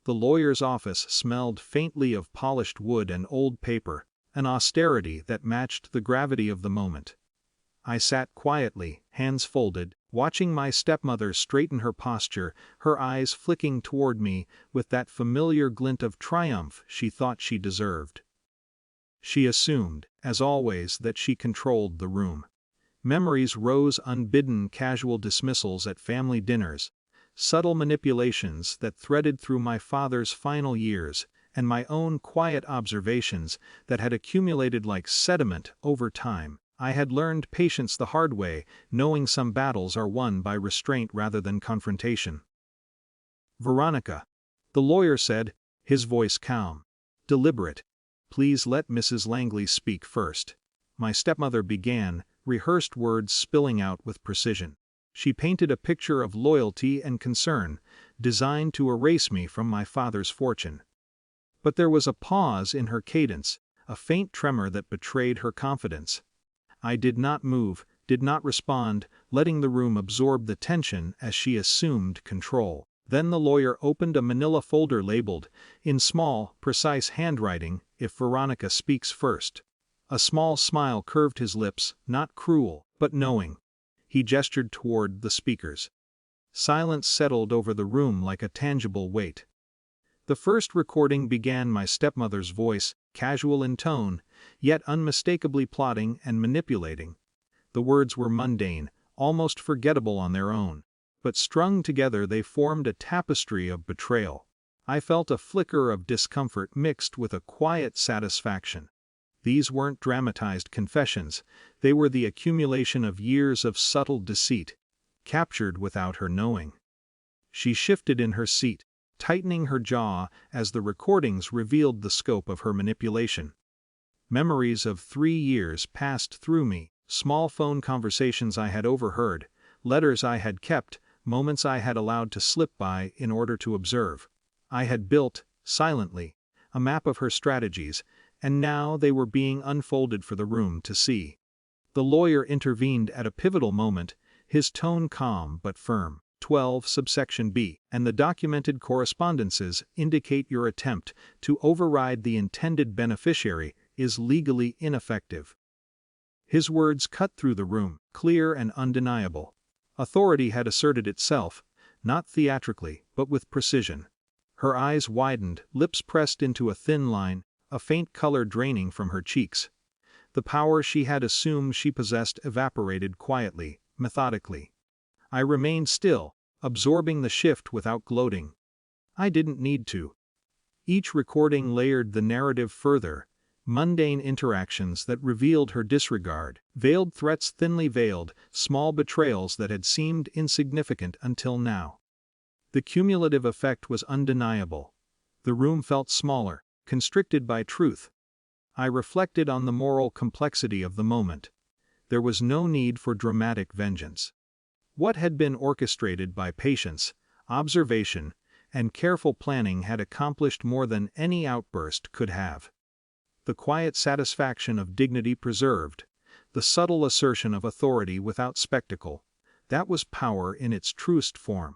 The lawyer's office smelled faintly of polished wood and old paper, an austerity that matched the gravity of the moment. I sat quietly, hands folded, watching my stepmother straighten her posture, her eyes flicking toward me with that familiar glint of triumph she thought she deserved. She assumed, as always, that she controlled the room. Memories rose unbidden, casual dismissals at family dinners, subtle manipulations that threaded through my father's final years, and my own quiet observations that had accumulated like sediment over time. I had learned patience the hard way, knowing some battles are won by restraint rather than confrontation. "Veronica," the lawyer said, his voice calm, deliberate. "Please let Mrs. Langley speak first." My stepmother began, rehearsed words spilling out with precision. She painted a picture of loyalty and concern, designed to erase me from my father's fortune. But there was a pause in her cadence, a faint tremor that betrayed her confidence. I did not move, did not respond, letting the room absorb the tension as she assumed control. Then the lawyer opened a manila folder labeled, in small, precise handwriting, "If Veronica speaks first." A small smile curved his lips, not cruel, but knowing. He gestured toward the speakers. Silence settled over the room like a tangible weight. The first recording began, my stepmother's voice, casual in tone, yet unmistakably plotting and manipulating. The words were mundane, almost forgettable on their own, but strung together they formed a tapestry of betrayal. I felt a flicker of discomfort mixed with a quiet satisfaction. These weren't dramatized confessions, they were the accumulation of years of subtle deceit, captured without her knowing. She shifted in her seat, tightening her jaw as the recordings revealed the scope of her manipulation. Memories of 3 years passed through me, small phone conversations I had overheard, letters I had kept, moments I had allowed to slip by in order to observe. I had built, silently, a map of her strategies, and now they were being unfolded for the room to see. The lawyer intervened at a pivotal moment, his tone calm but firm. 12 subsection B, and the documented correspondences indicate your attempt to override the intended beneficiary is legally ineffective. His words cut through the room, clear and undeniable. Authority had asserted itself, not theatrically, but with precision. Her eyes widened, lips pressed into a thin line, a faint color draining from her cheeks. The power she had assumed she possessed evaporated quietly, methodically. I remained still, absorbing the shift without gloating. I didn't need to. Each recording layered the narrative further, mundane interactions that revealed her disregard, veiled threats thinly veiled, small betrayals that had seemed insignificant until now. The cumulative effect was undeniable. The room felt smaller, constricted by truth. I reflected on the moral complexity of the moment. There was no need for dramatic vengeance. What had been orchestrated by patience, observation, and careful planning had accomplished more than any outburst could have. The quiet satisfaction of dignity preserved, the subtle assertion of authority without spectacle, that was power in its truest form.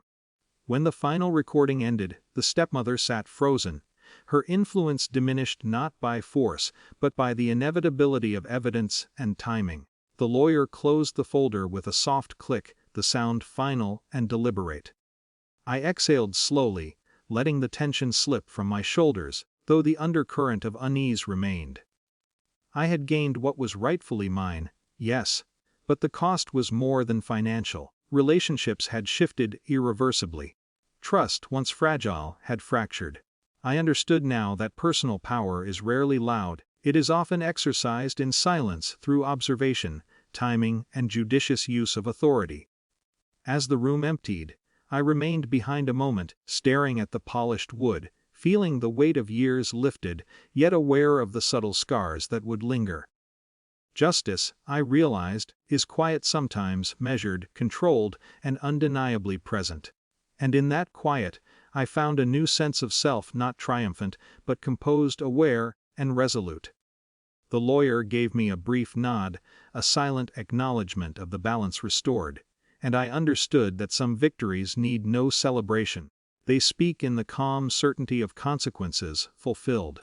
When the final recording ended, the stepmother sat frozen, her influence diminished not by force but by the inevitability of evidence and timing. The lawyer closed the folder with a soft click, the sound final and deliberate. I exhaled slowly, letting the tension slip from my shoulders, though the undercurrent of unease remained. I had gained what was rightfully mine, yes, but the cost was more than financial. Relationships had shifted irreversibly. Trust, once fragile, had fractured. I understood now that personal power is rarely loud, it is often exercised in silence through observation, timing, and judicious use of authority. As the room emptied, I remained behind a moment, staring at the polished wood, feeling the weight of years lifted, yet aware of the subtle scars that would linger. Justice, I realized, is quiet sometimes, measured, controlled, and undeniably present. And in that quiet, I found a new sense of self, not triumphant, but composed, aware, and resolute. The lawyer gave me a brief nod, a silent acknowledgement of the balance restored, and I understood that some victories need no celebration. They speak in the calm certainty of consequences fulfilled.